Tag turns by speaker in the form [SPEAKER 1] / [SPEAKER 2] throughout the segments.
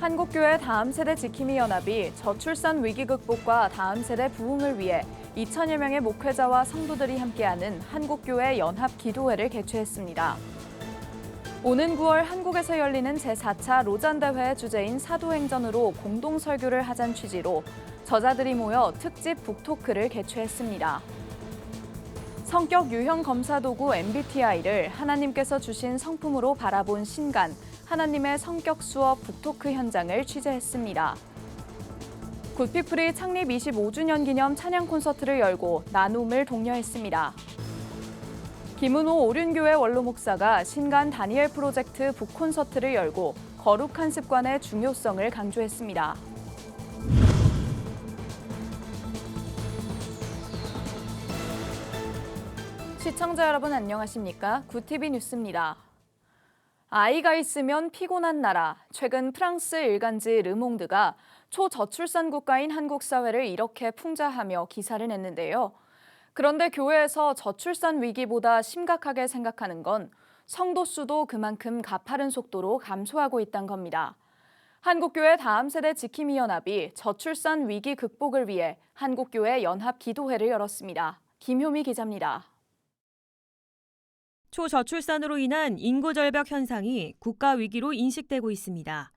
[SPEAKER 1] 한국교회 다음세대 지킴이 연합이 저출산 위기 극복과 다음세대 부흥을 위해 2천여 명의 목회자와 성도들이 함께하는 한국교회 연합 기도회를 개최했습니다. 오는 9월 한국에서 열리는 제4차 로잔대회의 주제인 사도행전으로 공동 설교를 하자는 취지로 저자들이 모여 특집 북토크를 개최했습니다. 성격 유형 검사 도구 MBTI를 하나님께서 주신 성품으로 바라본 신간, 하나님의 성격 수업 북토크 현장을 취재했습니다. 굿피플이 창립 25주년 기념 찬양 콘서트를 열고 나눔을 독려했습니다. 김은호 오륜교회 원로 목사가 신간 다니엘 프로젝트 북콘서트를 열고 거룩한 습관의 중요성을 강조했습니다. 시청자 여러분 안녕하십니까? 굿TV 뉴스입니다. 아이가 있으면 피곤한 나라. 최근 프랑스 일간지 르몽드가 초저출산 국가인 한국 사회를 이렇게 풍자하며 기사를 냈는데요. 그런데 교회에서 저출산 위기보다 심각하게 생각하는 건 성도 수도 그만큼 가파른 속도로 감소하고 있다는 겁니다. 한국교회 다음세대 지킴이 연합이 저출산 위기 극복을 위해 한국교회 연합 기도회를 열었습니다. 김효미 기자입니다.
[SPEAKER 2] 초저출산으로 인한 인구 절벽 현상이 국가 위기로 인식되고 있습니다.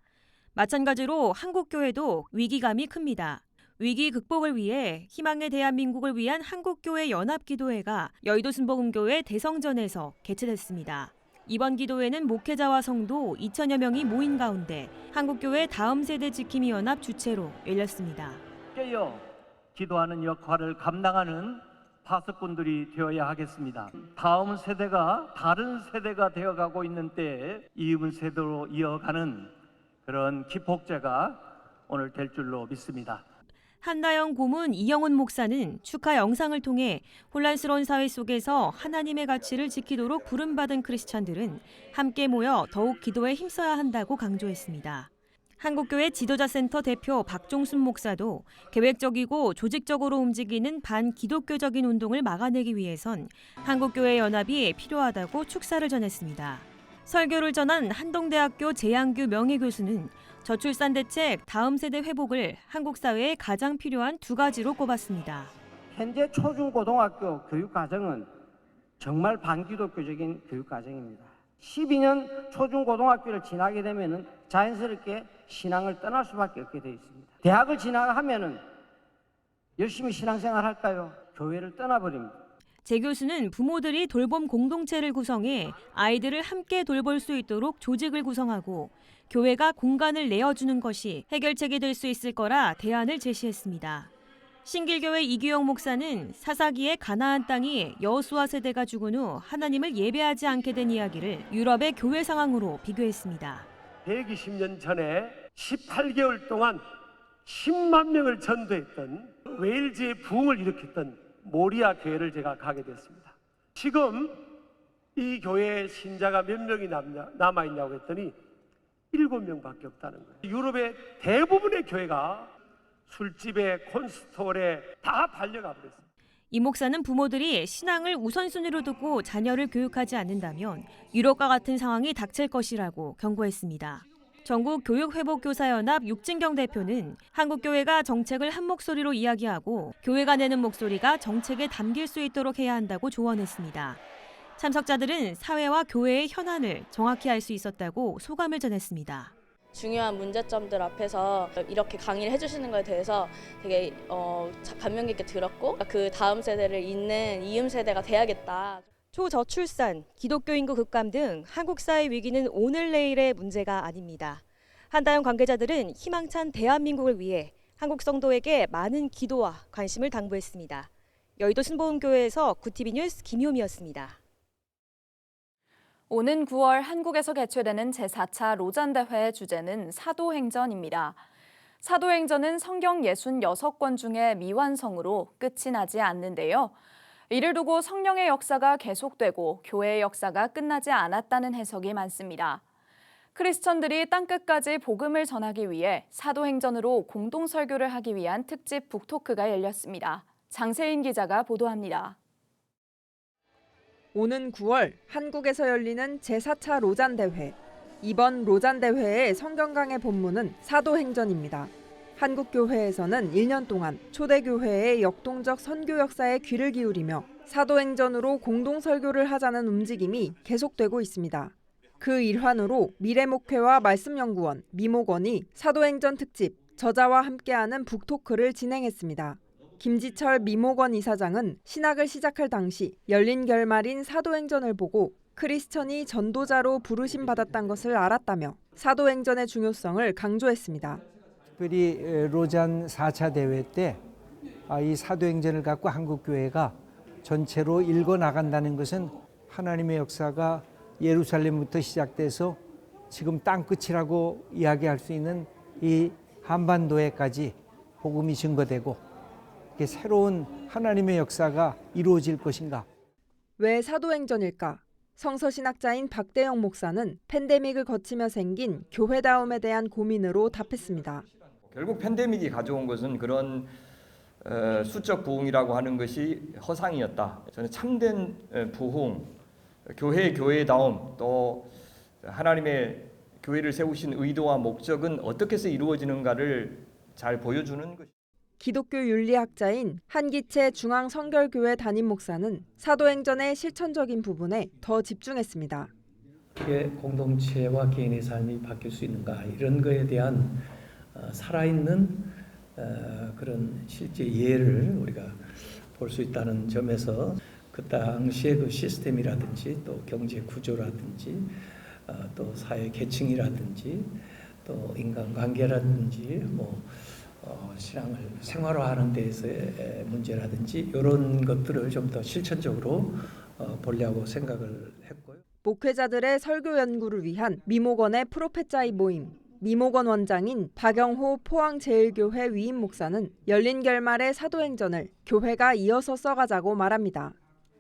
[SPEAKER 2] 마찬가지로 한국교회도 위기감이 큽니다. 위기 극복을 위해 희망의 대한민국을 위한 한국교회 연합기도회가 여의도 순복음교회 대성전에서 개최됐습니다. 이번 기도회는 목회자와 성도 2천여 명이 모인 가운데 한국교회 다음세대 지킴이 연합 주최로 열렸습니다.
[SPEAKER 3] 깨어 기도하는 역할을 감당하는 파수꾼들이 되어야 하겠습니다. 다음 세대가 다른 세대가 되어가고 있는 때에 이음 세대로 이어가는 그런 기폭제가 오늘 될 줄로 믿습니다.
[SPEAKER 2] 한나영 고문 이영훈 목사는 축하 영상을 통해 혼란스러운 사회 속에서 하나님의 가치를 지키도록 부름받은 크리스찬들은 함께 모여 더욱 기도에 힘써야 한다고 강조했습니다. 한국교회 지도자센터 대표 박종순 목사도 계획적이고 조직적으로 움직이는 반기독교적인 운동을 막아내기 위해선 한국교회 연합이 필요하다고 축사를 전했습니다. 설교를 전한 한동대학교 재양규 명예교수는 저출산 대책 다음 세대 회복을 한국 사회에 가장 필요한 두 가지로 꼽았습니다.
[SPEAKER 4] 현재 초중고등학교 교육과정은 정말 반기독교적인 교육과정입니다. 12년 초중고등학교를 지나게 되면 자연스럽게 신앙을 떠날 수밖에 없게 되어 있습니다. 대학을 지나가면 열심히 신앙생활 할까요? 교회를 떠나버립니다.
[SPEAKER 2] 재 교수는 부모들이 돌봄 공동체를 구성해 아이들을 함께 돌볼 수 있도록 조직을 구성하고 교회가 공간을 내어주는 것이 해결책이 될 수 있을 거라 대안을 제시했습니다. 신길교회 이규영 목사는 사사기의 가나안 땅이 여호수아 세대가 죽은 후 하나님을 예배하지 않게 된 이야기를 유럽의 교회 상황으로 비교했습니다.
[SPEAKER 5] 120년 전에 18개월 동안 10만 명을 전도했던 웨일즈의 부흥을 일으켰던 모리아 교회를 제가 가게 됐습니다. 지금 이 교회에 신자가 몇 명이 남아있냐고 했더니 7명밖에 없다는 거예요. 유럽의 대부분의 교회가 술집에 콘스톨에 다 달려가 버렸어요.
[SPEAKER 2] 이 목사는 부모들이 신앙을 우선순위로 두고 자녀를 교육하지 않는다면 유럽과 같은 상황이 닥칠 것이라고 경고했습니다. 전국교육회복교사연합 육진경 대표는 한국교회가 정책을 한 목소리로 이야기하고 교회가 내는 목소리가 정책에 담길 수 있도록 해야 한다고 조언했습니다. 참석자들은 사회와 교회의 현안을 정확히 알 수 있었다고 소감을 전했습니다.
[SPEAKER 6] 중요한 문제점들 앞에서 이렇게 강의를 해주시는 것에 대해서 되게 감명 깊게 들었고 그 다음 세대를 잇는 이음 세대가 돼야겠다.
[SPEAKER 2] 초저출산, 기독교 인구 급감 등 한국 사회 위기는 오늘 내일의 문제가 아닙니다. 한다영 관계자들은 희망찬 대한민국을 위해 한국 성도에게 많은 기도와 관심을 당부했습니다. 여의도 순복음교회에서 굿TV 뉴스 김효미였습니다.
[SPEAKER 1] 오는 9월 한국에서 개최되는 제4차 로잔대회의 주제는 사도행전입니다. 사도행전은 성경 66권 중에 미완성으로 끝이 나지 않는데요. 이를 두고 성령의 역사가 계속되고 교회의 역사가 끝나지 않았다는 해석이 많습니다. 크리스천들이 땅끝까지 복음을 전하기 위해 사도행전으로 공동 설교를 하기 위한 특집 북토크가 열렸습니다. 장세인 기자가 보도합니다.
[SPEAKER 7] 오는 9월 한국에서 열리는 제4차 로잔대회. 이번 로잔 대회의 성경강의 본문은 사도행전입니다. 한국교회에서는 1년 동안 초대교회의 역동적 선교 역사에 귀를 기울이며 사도행전으로 공동 설교를 하자는 움직임이 계속되고 있습니다. 그 일환으로 미래목회와 말씀연구원, 미목원이 사도행전 특집 저자와 함께하는 북토크를 진행했습니다. 김지철 미목원 이사장은 신학을 시작할 당시 열린 결말인 사도행전을 보고 크리스천이 전도자로 부르심 받았던 것을 알았다며 사도행전의 중요성을 강조했습니다.
[SPEAKER 8] 특별히 로잔 4차 대회 때 이 사도행전을 갖고 한국교회가 전체로 읽어나간다는 것은 하나님의 역사가 예루살렘부터 시작돼서 지금 땅끝이라고 이야기할 수 있는 이 한반도에까지 복음이 증거되고 새로운 하나님의 역사가 이루어질 것인가.
[SPEAKER 7] 왜 사도행전일까? 성서신학자인 박대영 목사는 팬데믹을 거치며 생긴 교회다움에 대한 고민으로 답했습니다.
[SPEAKER 9] 결국 팬데믹이 가져온 것은 그런 수적 부흥이라고 하는 것이 허상이었다. 저는 참된 부흥, 교회다움, 또 하나님의 교회를 세우신 의도와 목적은 어떻게 해서 이루어지는가를 잘 보여주는 것.
[SPEAKER 7] 기독교 윤리학자인 한기채 중앙성결교회 담임 목사는 사도행전의 실천적인 부분에 더 집중했습니다.
[SPEAKER 10] 어떻게 공동체와 개인의 삶이 바뀔 수 있는가 이런 거에 대한 살아있는 그런 실제 예를 우리가 볼 수 있다는 점에서 그 당시의 그 시스템이라든지 또 경제 구조라든지 또 사회 계층이라든지 또 인간관계라든지 신앙을 생활화하는 데에서의 문제라든지 이런 것들을 좀 더 실천적으로 보려고 생각을 했고요.
[SPEAKER 7] 목회자들의 설교 연구를 위한 미목원의 프로페짜이 모임. 미목원 원장인 박영호 포항제일교회 위임 목사는 열린 결말의 사도행전을 교회가 이어서 써가자고 말합니다.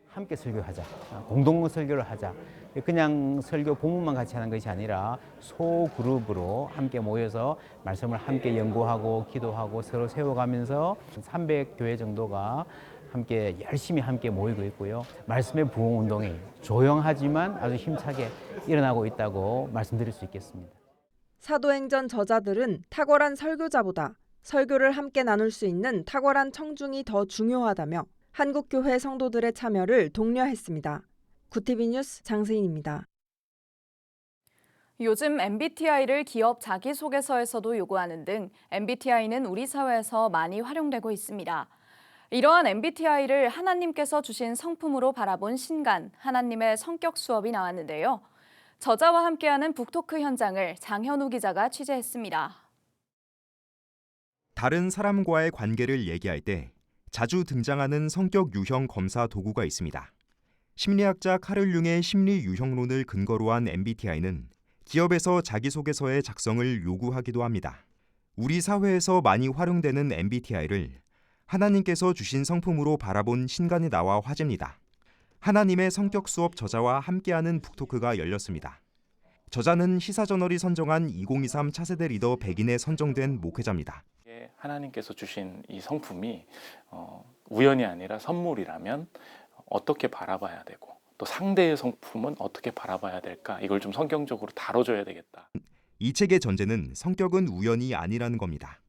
[SPEAKER 11] 함께 설교하자. 공동 설교를 하자. 그냥 설교 본문만 같이 하는 것이 아니라 소그룹으로 함께 모여서 말씀을 함께 연구하고 기도하고 서로 세워가면서 300교회 정도가 함께 열심히 함께 모이고 있고요. 말씀의 부흥 운동이 조용하지만 아주 힘차게 일어나고 있다고 말씀드릴 수 있겠습니다.
[SPEAKER 7] 사도행전 저자들은 탁월한 설교자보다 설교를 함께 나눌 수 있는 탁월한 청중이 더 중요하다며 한국교회 성도들의 참여를 독려했습니다. 구티비 뉴스 장세인입니다.
[SPEAKER 1] 요즘 MBTI를 기업 자기소개서에서도 요구하는 등 MBTI는 우리 사회에서 많이 활용되고 있습니다. 이러한 MBTI를 하나님께서 주신 성품으로 바라본 신간, 하나님의 성격 수업이 나왔는데요. 저자와 함께하는 북토크 현장을 장현우 기자가 취재했습니다.
[SPEAKER 12] 다른 사람과의 관계를 얘기할 때 자주 등장하는 성격 유형 검사 도구가 있습니다. 심리학자 카를 융의 심리 유형론을 근거로 한 MBTI는 기업에서 자기소개서의 작성을 요구하기도 합니다. 우리 사회에서 많이 활용되는 MBTI를 하나님께서 주신 성품으로 바라본 신간이 나와 화제입니다. 하나님의 성격 수업 저자와 함께하는 북토크가 열렸습니다. 저자는 시사저널이 선정한 2023 차세대 리더 100인에 선정된 목회자입니다.
[SPEAKER 13] 하나님께서 주신 이 성품이 우연이 아니라 선물이라면 어떻게 바라봐야 되고 또 상대의 성품은 어떻게 바라봐야 될까? 이걸 좀 성경적으로 다뤄줘야 되겠다.
[SPEAKER 12] 이 책의 전제는 성격은 우연이 아니라는 겁니다.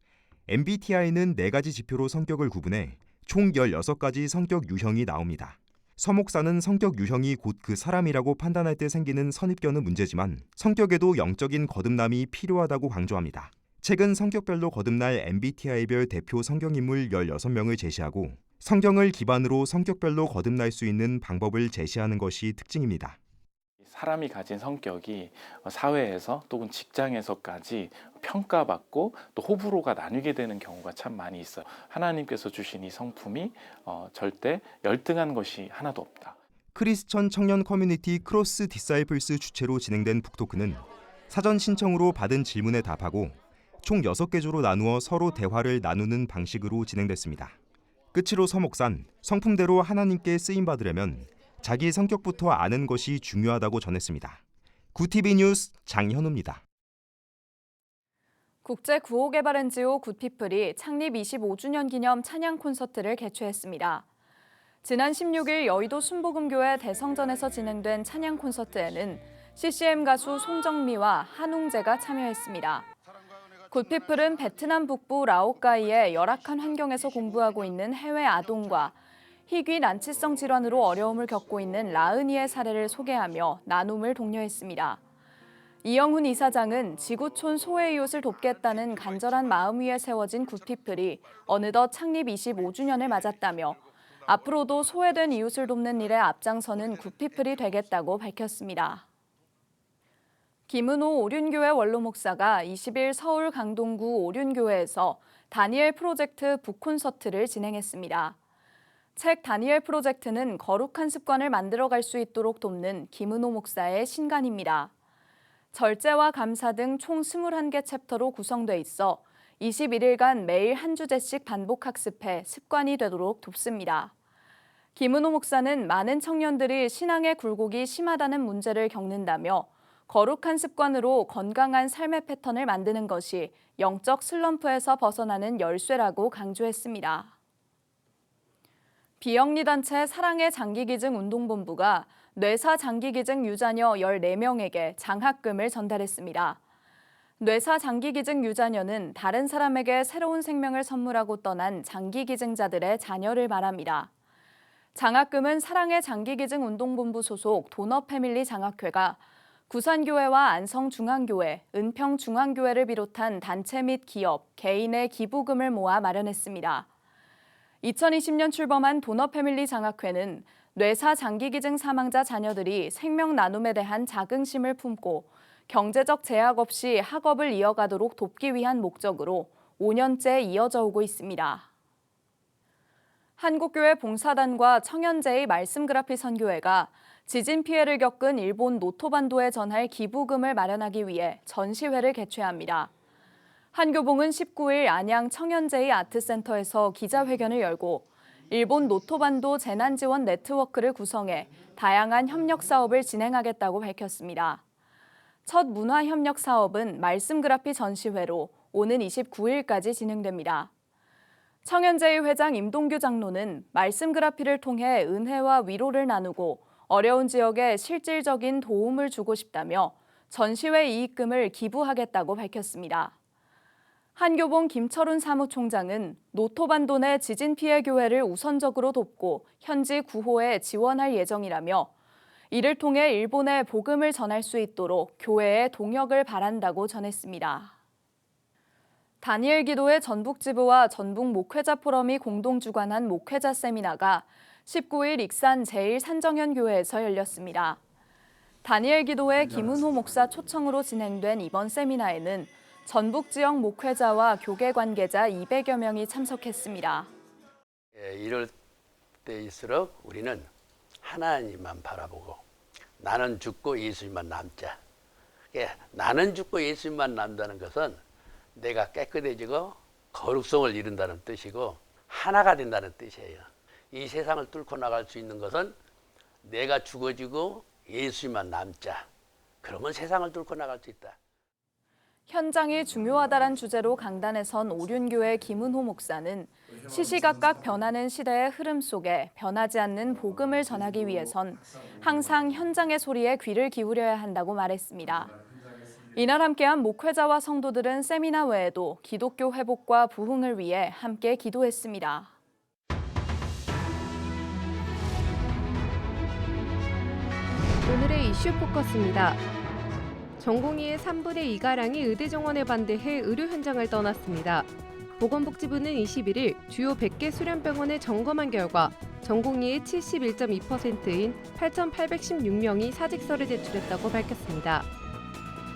[SPEAKER 12] MBTI는 4가지 지표로 성격을 구분해 총 16가지 성격 유형이 나옵니다. 서 목사는 성격 유형이 곧 그 사람이라고 판단할 때 생기는 선입견은 문제지만 성격에도 영적인 거듭남이 필요하다고 강조합니다. 책은 성격별로 거듭날 MBTI별 대표 성경인물 16명을 제시하고 성경을 기반으로 성격별로 거듭날 수 있는 방법을 제시하는 것이 특징입니다.
[SPEAKER 13] 사람이 가진 성격이 사회에서 또는 직장에서까지 평가받고 또 호불호가 나뉘게 되는 경우가 참 많이 있어요. 하나님께서 주신 이 성품이 절대 열등한 것이 하나도 없다.
[SPEAKER 12] 크리스천 청년 커뮤니티 크로스 디사이플스 주최로 진행된 북토크는 사전 신청으로 받은 질문에 답하고 총 6개 조로 나누어 서로 대화를 나누는 방식으로 진행됐습니다. 끝으로 서 목사는 성품대로 하나님께 쓰임받으려면 자기 성격부터 아는 것이 중요하다고 전했습니다. 구티비 뉴스 장현우입니다.
[SPEAKER 1] 국제 구호개발 NGO 굿피플이 창립 25주년 기념 찬양 콘서트를 개최했습니다. 지난 16일 여의도 순복음교회 대성전에서 진행된 찬양 콘서트에는 CCM 가수 송정미와 한웅재가 참여했습니다. 굿피플은 베트남 북부 라오카이의 열악한 환경에서 공부하고 있는 해외 아동과 희귀 난치성 질환으로 어려움을 겪고 있는 라은이의 사례를 소개하며 나눔을 독려했습니다. 이영훈 이사장은 지구촌 소외 이웃을 돕겠다는 간절한 마음 위에 세워진 굿피플이 어느덧 창립 25주년을 맞았다며 앞으로도 소외된 이웃을 돕는 일에 앞장서는 굿피플이 되겠다고 밝혔습니다. 김은호 오륜교회 원로 목사가 20일 서울 강동구 오륜교회에서 다니엘 프로젝트 북콘서트를 진행했습니다. 책 다니엘 프로젝트는 거룩한 습관을 만들어갈 수 있도록 돕는 김은호 목사의 신간입니다. 절제와 감사 등 총 21개 챕터로 구성돼 있어 21일간 매일 한 주제씩 반복 학습해 습관이 되도록 돕습니다. 김은호 목사는 많은 청년들이 신앙의 굴곡이 심하다는 문제를 겪는다며 거룩한 습관으로 건강한 삶의 패턴을 만드는 것이 영적 슬럼프에서 벗어나는 열쇠라고 강조했습니다. 비영리단체 사랑의 장기기증 운동본부가 뇌사 장기기증 유자녀 14명에게 장학금을 전달했습니다. 뇌사 장기기증 유자녀는 다른 사람에게 새로운 생명을 선물하고 떠난 장기기증자들의 자녀를 말합니다. 장학금은 사랑의 장기기증 운동본부 소속 도너패밀리 장학회가 구산교회와 안성중앙교회, 은평중앙교회를 비롯한 단체 및 기업, 개인의 기부금을 모아 마련했습니다. 2020년 출범한 도너패밀리 장학회는 뇌사 장기기증 사망자 자녀들이 생명 나눔에 대한 자긍심을 품고 경제적 제약 없이 학업을 이어가도록 돕기 위한 목적으로 5년째 이어져 오고 있습니다. 한국교회 봉사단과 청현제의 말씀그라피 선교회가 지진 피해를 겪은 일본 노토반도에 전할 기부금을 마련하기 위해 전시회를 개최합니다. 한교봉은 19일 안양 청현제의 아트센터에서 기자회견을 열고 일본 노토반도 재난지원 네트워크를 구성해 다양한 협력 사업을 진행하겠다고 밝혔습니다. 첫 문화협력 사업은 말씀그라피 전시회로 오는 29일까지 진행됩니다. 청현제의 회장 임동규 장로는 말씀그라피를 통해 은혜와 위로를 나누고 어려운 지역에 실질적인 도움을 주고 싶다며 전시회 이익금을 기부하겠다고 밝혔습니다. 한교봉 김철훈 사무총장은 노토반도 내 지진 피해 교회를 우선적으로 돕고 현지 구호에 지원할 예정이라며 이를 통해 일본에 복음을 전할 수 있도록 교회의 동역을 바란다고 전했습니다. 다니엘 기도회 전북지부와 전북 목회자 포럼이 공동 주관한 목회자 세미나가 19일 익산 제1산정현교회에서 열렸습니다. 다니엘 기도회 김은호 목사 초청으로 진행된 이번 세미나에는 전북 지역 목회자와 교계 관계자 200여 명이 참석했습니다.
[SPEAKER 14] 이럴 때일수록 우리는 하나님만 바라보고 나는 죽고 예수님만 남자. 나는 죽고 예수님만 남다는 것은 내가 깨끗해지고 거룩성을 이룬다는 뜻이고 하나가 된다는 뜻이에요. 이 세상을 뚫고 나갈 수 있는 것은 내가 죽어지고 예수님만 남자. 그러면 세상을 뚫고 나갈 수 있다.
[SPEAKER 1] 현장이 중요하다란 주제로 강단에 선 오륜교회 김은호 목사는 시시각각 변하는 시대의 흐름 속에 변하지 않는 복음을 전하기 위해선 항상 현장의 소리에 귀를 기울여야 한다고 말했습니다. 이날 함께한 목회자와 성도들은 세미나 외에도 기독교 회복과 부흥을 위해 함께 기도했습니다.
[SPEAKER 15] 오늘의 이슈 포커스입니다. 전공의의 3분의 2가량이 의대 정원에 반대해 의료 현장을 떠났습니다. 보건복지부는 21일 주요 100개 수련병원을 점검한 결과 전공의의 71.2%인 8,816명이 사직서를 제출했다고 밝혔습니다.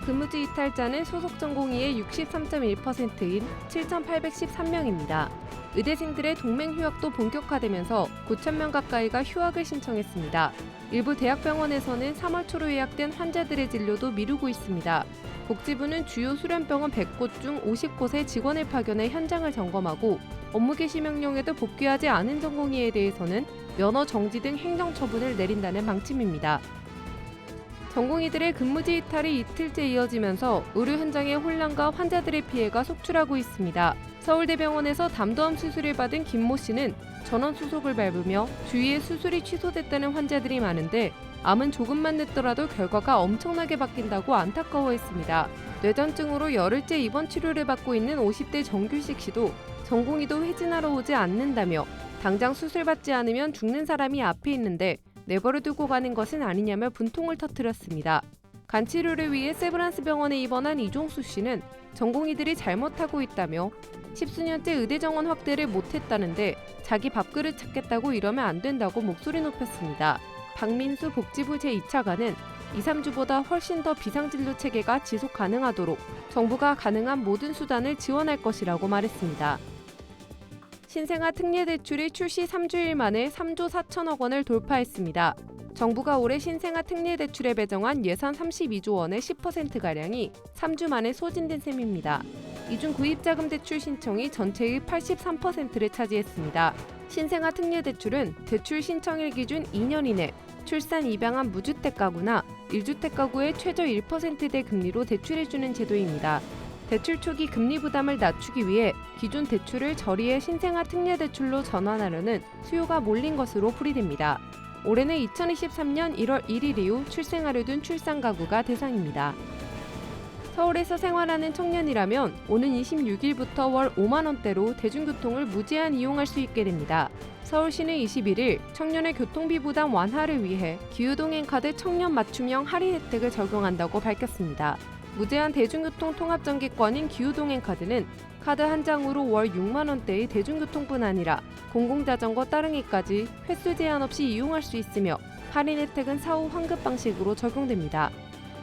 [SPEAKER 15] 근무지 이탈자는 소속 전공의의 63.1%인 7,813명입니다. 의대생들의 동맹 휴학도 본격화되면서 9,000명 가까이가 휴학을 신청했습니다. 일부 대학병원에서는 3월 초로 예약된 환자들의 진료도 미루고 있습니다. 복지부는 주요 수련병원 100곳 중 50곳에 직원을 파견해 현장을 점검하고 업무 개시 명령에도 복귀하지 않은 전공의에 대해서는 면허 정지 등 행정처분을 내린다는 방침입니다. 전공의들의 근무지 이탈이 이틀째 이어지면서 의료 현장의 혼란과 환자들의 피해가 속출하고 있습니다. 서울대병원에서 담도암 수술을 받은 김모 씨는 전원 수속을 밟으며 주위에 수술이 취소됐다는 환자들이 많은데 암은 조금만 늦더라도 결과가 엄청나게 바뀐다고 안타까워했습니다. 뇌전증으로 열흘째 입원 치료를 받고 있는 50대 정규식 씨도 전공의도 회진하러 오지 않는다며 당장 수술받지 않으면 죽는 사람이 앞에 있는데 내버려 두고 가는 것은 아니냐며 분통을 터뜨렸습니다. 간 치료를 위해 세브란스 병원에 입원한 이종수 씨는 전공의들이 잘못하고 있다며 10수년째 의대 정원 확대를 못했다는데 자기 밥그릇 찾겠다고 이러면 안 된다고 목소리 높였습니다. 박민수 복지부 제2차관은 2, 3주보다 훨씬 더 비상진료 체계가 지속 가능하도록 정부가 가능한 모든 수단을 지원할 것이라고 말했습니다. 신생아 특례대출이 출시 3주일 만에 3조 4천억 원을 돌파했습니다. 정부가 올해 신생아 특례대출에 배정한 예산 32조 원의 10%가량이 3주 만에 소진된 셈입니다. 이 중 구입자금 대출 신청이 전체의 83%를 차지했습니다. 신생아 특례대출은 대출 신청일 기준 2년 이내 출산 입양한 무주택 가구나 1주택 가구의 최저 1%대 금리로 대출해주는 제도입니다. 대출 초기 금리 부담을 낮추기 위해 기존 대출을 저리의 신생아 특례대출로 전환하려는 수요가 몰린 것으로 풀이됩니다. 올해는 2023년 1월 1일 이후 출생하려 둔 출산 가구가 대상입니다. 서울에서 생활하는 청년이라면 오는 26일부터 월 5만 원대로 대중교통을 무제한 이용할 수 있게 됩니다. 서울시는 21일 청년의 교통비 부담 완화를 위해 기후동행카드 청년 맞춤형 할인 혜택을 적용한다고 밝혔습니다. 무제한 대중교통 통합정기권인 기후동행카드는 카드 한 장으로 월 6만 원대의 대중교통뿐 아니라 공공자전거 따릉이까지 횟수 제한 없이 이용할 수 있으며 할인 혜택은 사후 환급 방식으로 적용됩니다.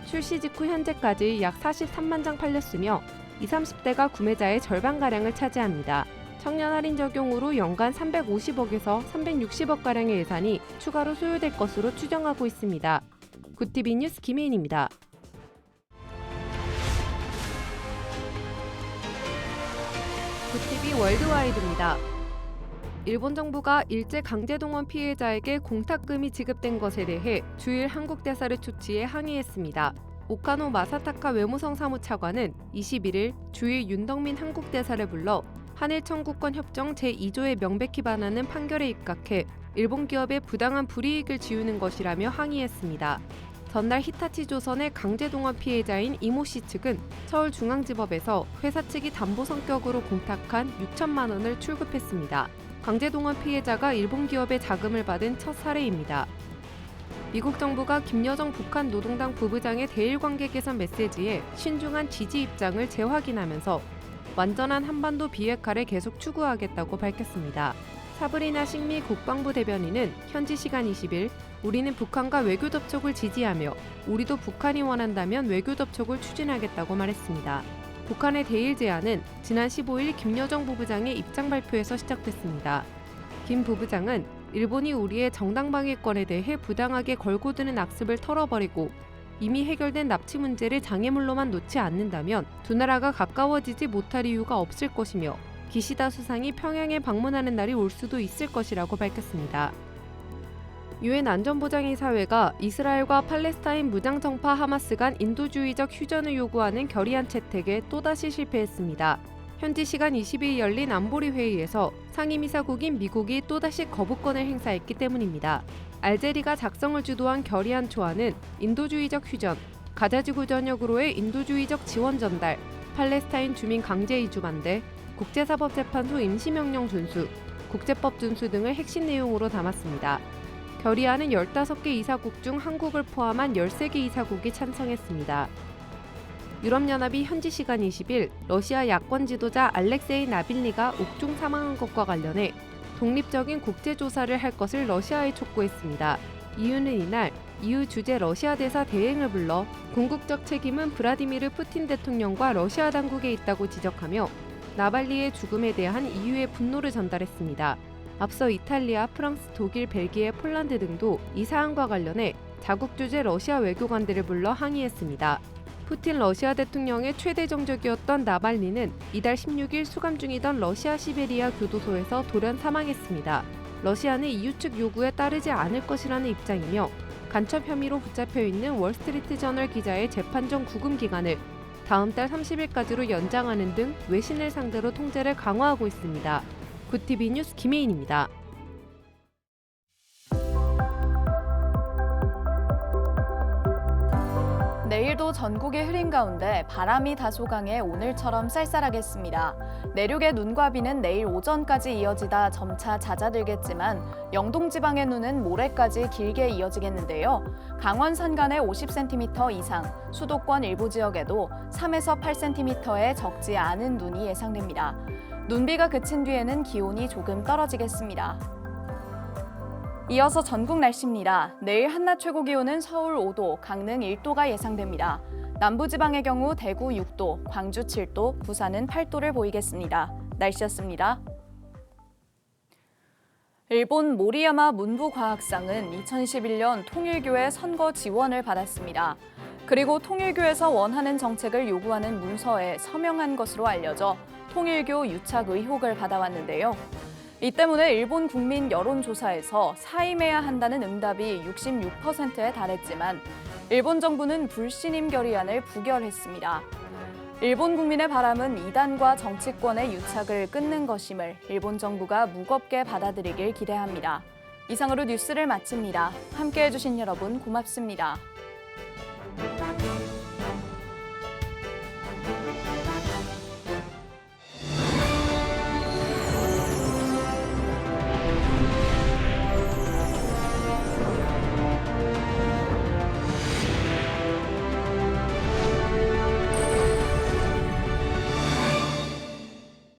[SPEAKER 15] 출시 직후 현재까지 약 43만 장 팔렸으며 20, 30대가 구매자의 절반가량을 차지합니다. 청년 할인 적용으로 연간 350억에서 360억가량의 예산이 추가로 소요될 것으로 추정하고 있습니다. 굿TV 뉴스 김혜인입니다. 굿TV 월드와이드입니다. 일본 정부가 일제 강제동원 피해자에게 공탁금이 지급된 것에 대해 주일 한국 대사를 초치해 항의했습니다. 오카노 마사타카 외무성 사무차관은 21일 주일 윤덕민 한국 대사를 불러 한일 청구권 협정 제2조에 명백히 반하는 판결에 입각해 일본 기업의 부당한 불이익을 지우는 것이라며 항의했습니다. 전날 히타치조선의 강제동원 피해자인 이모 씨 측은 서울중앙지법에서 회사 측이 담보 성격으로 공탁한 6천만 원을 출금했습니다. 강제동원 피해자가 일본 기업의 자금을 받은 첫 사례입니다. 미국 정부가 김여정 북한 노동당 부부장의 대일 관계 개선 메시지에 신중한 지지 입장을 재확인하면서 완전한 한반도 비핵화를 계속 추구하겠다고 밝혔습니다. 사브리나 식미 국방부 대변인은 현지 시간 20일 우리는 북한과 외교 접촉을 지지하며 우리도 북한이 원한다면 외교 접촉을 추진하겠다고 말했습니다. 북한의 대일 제안은 지난 15일 김여정 부부장의 입장 발표에서 시작됐습니다. 김 부부장은 일본이 우리의 정당방위권에 대해 부당하게 걸고 드는 악습을 털어버리고 이미 해결된 납치 문제를 장애물로만 놓지 않는다면 두 나라가 가까워지지 못할 이유가 없을 것이며 기시다 수상이 평양에 방문하는 날이 올 수도 있을 것이라고 밝혔습니다. 유엔 안전보장이사회가 이스라엘과 팔레스타인 무장정파 하마스 간 인도주의적 휴전을 요구하는 결의안 채택에 또다시 실패했습니다. 현지 시간 20일 열린 안보리 회의에서 상임이사국인 미국이 또다시 거부권을 행사했기 때문입니다. 알제리가 작성을 주도한 결의안 초안은 인도주의적 휴전, 가자지구 전역으로의 인도주의적 지원 전달, 팔레스타인 주민 강제 이주 반대, 국제사법재판소 임시명령 준수, 국제법 준수 등을 핵심 내용으로 담았습니다. 결의안은 15개 이사국 중 한국을 포함한 13개 이사국이 찬성했습니다. 유럽연합이 현지 시간 20일 러시아 야권 지도자 알렉세이 나빌리가 옥중 사망한 것과 관련해 독립적인 국제조사를 할 것을 러시아에 촉구했습니다. 이유는 이날 EU 주재 러시아 대사 대행을 불러 궁극적 책임은 브라디미르 푸틴 대통령과 러시아 당국에 있다고 지적하며 나발리의 죽음에 대한 EU의 분노를 전달했습니다. 앞서 이탈리아, 프랑스, 독일, 벨기에, 폴란드 등도 이 사안과 관련해 자국 주재 러시아 외교관들을 불러 항의했습니다. 푸틴 러시아 대통령의 최대 정적이었던 나발리는 이달 16일 수감 중이던 러시아 시베리아 교도소에서 돌연 사망했습니다. 러시아는 EU 측 요구에 따르지 않을 것이라는 입장이며 간첩 혐의로 붙잡혀 있는 월스트리트저널 기자의 재판 전 구금 기간을 다음 달 30일까지로 연장하는 등 외신을 상대로 통제를 강화하고 있습니다. 굿TV 뉴스 김혜인입니다.
[SPEAKER 1] 내일도 전국이 흐린 가운데 바람이 다소 강해 오늘처럼 쌀쌀하겠습니다. 내륙의 눈과 비는 내일 오전까지 이어지다 점차 잦아들겠지만 영동 지방의 눈은 모레까지 길게 이어지겠는데요. 강원 산간에 50cm 이상, 수도권 일부 지역에도 3에서 8cm의 적지 않은 눈이 예상됩니다. 눈비가 그친 뒤에는 기온이 조금 떨어지겠습니다. 이어서 전국 날씨입니다. 내일 한낮 최고 기온은 서울 5도, 강릉 1도가 예상됩니다. 남부지방의 경우 대구 6도, 광주 7도, 부산은 8도를 보이겠습니다. 날씨였습니다. 일본 모리야마 문부과학상은 2011년 통일교의 선거 지원을 받았습니다. 그리고 통일교에서 원하는 정책을 요구하는 문서에 서명한 것으로 알려져 통일교 유착 의혹을 받아왔는데요. 이 때문에 일본 국민 여론조사에서 사임해야 한다는 응답이 66%에 달했지만 일본 정부는 불신임 결의안을 부결했습니다. 일본 국민의 바람은 이단과 정치권의 유착을 끊는 것임을 일본 정부가 무겁게 받아들이길 기대합니다. 이상으로 뉴스를 마칩니다. 함께해 주신 여러분 고맙습니다.